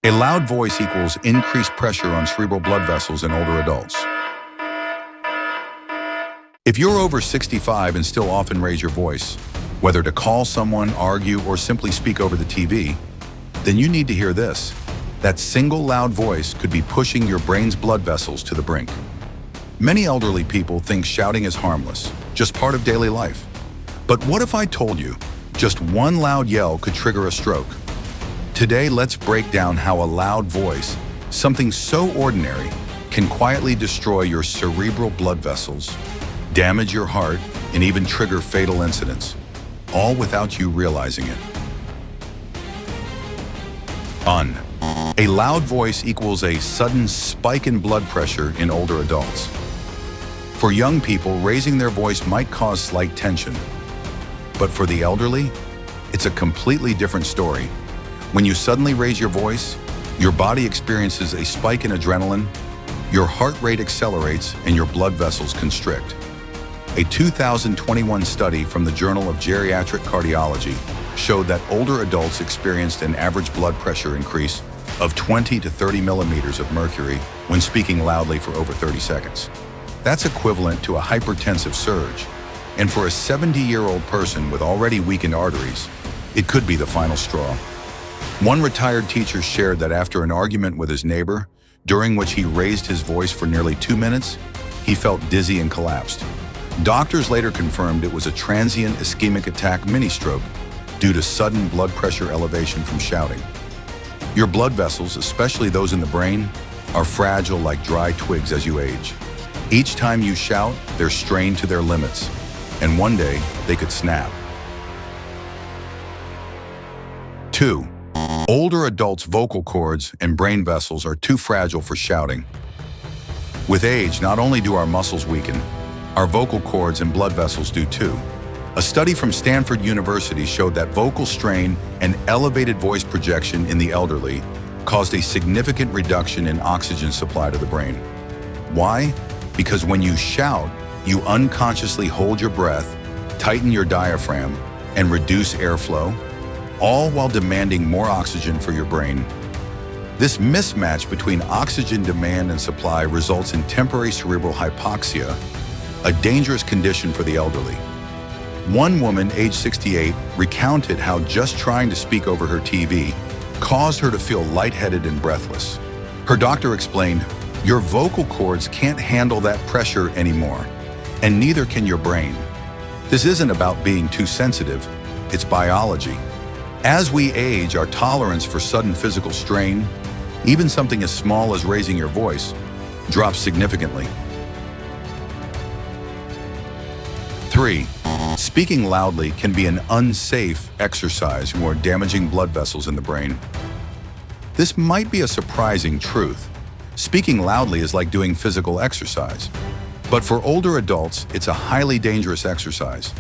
A loud voice equals increased pressure on cerebral blood vessels in older adults. If you're over 65 and still often raise your voice, whether to call someone, argue, or simply speak over the TV, then you need to hear this. That single loud voice could be pushing your brain's blood vessels to the brink. Many elderly people think shouting is harmless, just part of daily life. But what if I told you just one loud yell could trigger a stroke? Today, let's break down how a loud voice, something so ordinary, can quietly destroy your cerebral blood vessels, damage your heart, and even trigger fatal incidents, all without you realizing it. A loud voice equals a sudden spike in blood pressure in older adults. For young people, raising their voice might cause slight tension. But for the elderly, it's a completely different story. When you suddenly raise your voice, your body experiences a spike in adrenaline, your heart rate accelerates, and your blood vessels constrict. A 2021 study from the Journal of Geriatric Cardiology showed that older adults experienced an average blood pressure increase of 20 to 30 millimeters of mercury when speaking loudly for over 30 seconds. That's equivalent to a hypertensive surge. And for a 70-year-old person with already weakened arteries, it could be the final straw. One retired teacher shared that after an argument with his neighbor, during which he raised his voice for nearly 2 minutes, he felt dizzy and collapsed. Doctors later confirmed it was a transient ischemic attack mini-stroke due to sudden blood pressure elevation from shouting. Your blood vessels, especially those in the brain, are fragile like dry twigs as you age. Each time you shout, they're strained to their limits, and one day they could snap. 2. Older adults' vocal cords and brain vessels are too fragile for shouting. With age, not only do our muscles weaken, our vocal cords and blood vessels do too. A study from Stanford University showed that vocal strain and elevated voice projection in the elderly caused a significant reduction in oxygen supply to the brain. Why? Because when you shout, you unconsciously hold your breath, tighten your diaphragm, and reduce airflow, all while demanding more oxygen for your brain. This mismatch between oxygen demand and supply results in temporary cerebral hypoxia, a dangerous condition for the elderly. One woman, age 68, recounted how just trying to speak over her TV caused her to feel lightheaded and breathless. Her doctor explained, "Your vocal cords can't handle that pressure anymore, and neither can your brain. This isn't about being too sensitive, it's biology." As we age, our tolerance for sudden physical strain, even something as small as raising your voice, drops significantly. 3. Speaking loudly can be an unsafe exercise when damaging blood vessels in the brain. This might be a surprising truth. Speaking loudly is like doing physical exercise. But for older adults, it's a highly dangerous exercise.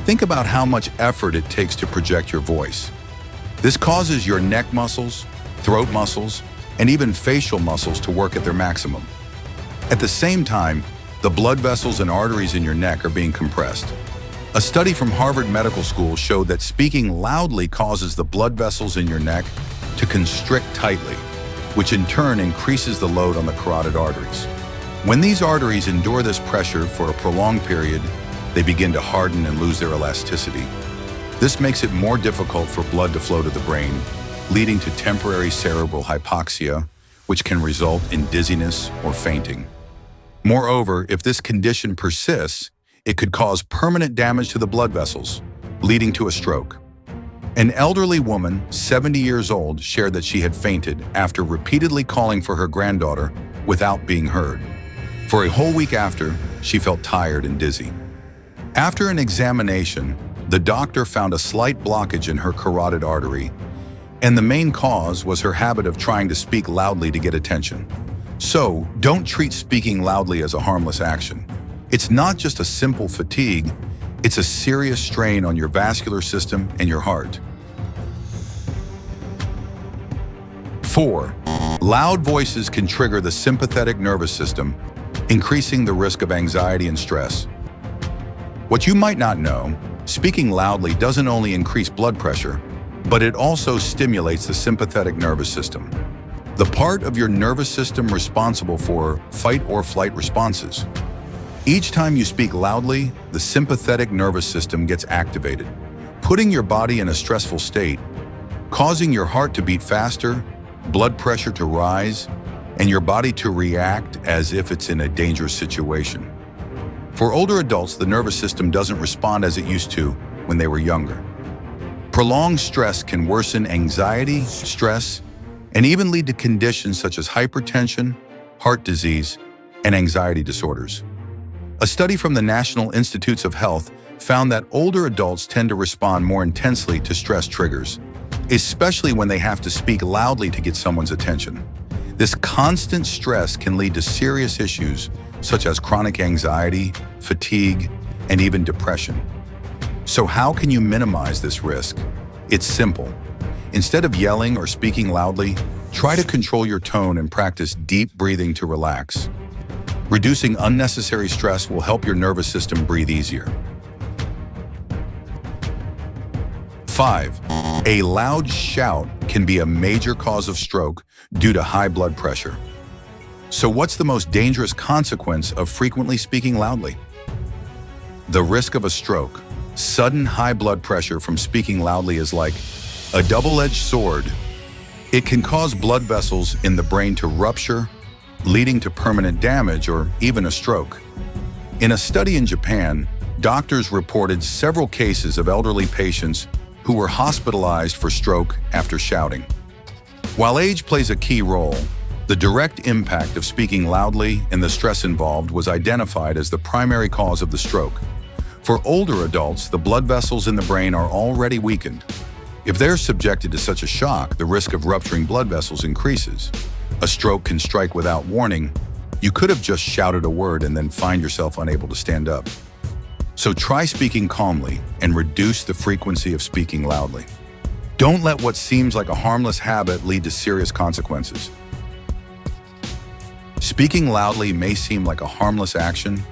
Think about how much effort it takes to project your voice. This causes your neck muscles, throat muscles, and even facial muscles to work at their maximum. At the same time, the blood vessels and arteries in your neck are being compressed. A study from Harvard Medical School showed that speaking loudly causes the blood vessels in your neck to constrict tightly, which in turn increases the load on the carotid arteries. When these arteries endure this pressure for a prolonged period, they begin to harden and lose their elasticity. This makes it more difficult for blood to flow to the brain, leading to temporary cerebral hypoxia, which can result in dizziness or fainting. Moreover, if this condition persists, it could cause permanent damage to the blood vessels, leading to a stroke. An elderly woman, 70 years old, shared that she had fainted after repeatedly calling for her granddaughter without being heard. For a whole week after, she felt tired and dizzy. After an examination, the doctor found a slight blockage in her carotid artery, and the main cause was her habit of trying to speak loudly to get attention. So, don't treat speaking loudly as a harmless action. It's not just a simple fatigue, it's a serious strain on your vascular system and your heart. 4. Loud voices can trigger the sympathetic nervous system, increasing the risk of anxiety and stress. What you might not know, speaking loudly doesn't only increase blood pressure, but it also stimulates the sympathetic nervous system. the part of your nervous system responsible for fight or flight responses. Each time you speak loudly, the sympathetic nervous system gets activated, putting your body in a stressful state, causing your heart to beat faster, blood pressure to rise, and your body to react as if it's in a dangerous situation. For older adults, the nervous system doesn't respond as it used to when they were younger. Prolonged stress can worsen anxiety, stress, and even lead to conditions such as hypertension, heart disease, and anxiety disorders. A study from the National Institutes of Health found that older adults tend to respond more intensely to stress triggers, especially when they have to speak loudly to get someone's attention. This constant stress can lead to serious issues such as chronic anxiety, fatigue, and even depression. So how can you minimize this risk? It's simple. Instead of yelling or speaking loudly, try to control your tone and practice deep breathing to relax. Reducing unnecessary stress will help your nervous system breathe easier. 5. A loud shout can be a major cause of stroke due to high blood pressure. So what's the most dangerous consequence of frequently speaking loudly? The risk of a stroke. Sudden high blood pressure from speaking loudly is like a double-edged sword. It can cause blood vessels in the brain to rupture, leading to permanent damage or even a stroke. In a study in Japan, doctors reported several cases of elderly patients who were hospitalized for stroke after shouting. While age plays a key role, the direct impact of speaking loudly and the stress involved was identified as the primary cause of the stroke. For older adults, the blood vessels in the brain are already weakened. If they're subjected to such a shock, the risk of rupturing blood vessels increases. A stroke can strike without warning. You could have just shouted a word and then find yourself unable to stand up. So try speaking calmly and reduce the frequency of speaking loudly. Don't let what seems like a harmless habit lead to serious consequences. Speaking loudly may seem like a harmless action,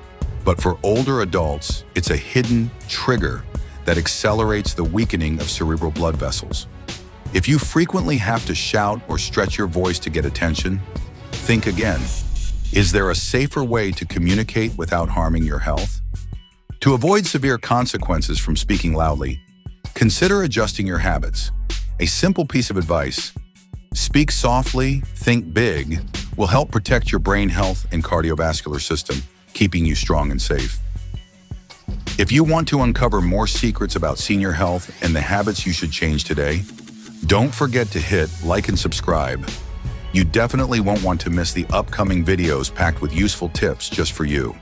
but for older adults, it's a hidden trigger that accelerates the weakening of cerebral blood vessels. If you frequently have to shout or stretch your voice to get attention, think again. Is there a safer way to communicate without harming your health? To avoid severe consequences from speaking loudly, consider adjusting your habits. A simple piece of advice: speak softly, think big, will help protect your brain health and cardiovascular system, keeping you strong and safe. If you want to uncover more secrets about senior health and the habits you should change today, don't forget to hit like and subscribe. You definitely won't want to miss the upcoming videos packed with useful tips just for you.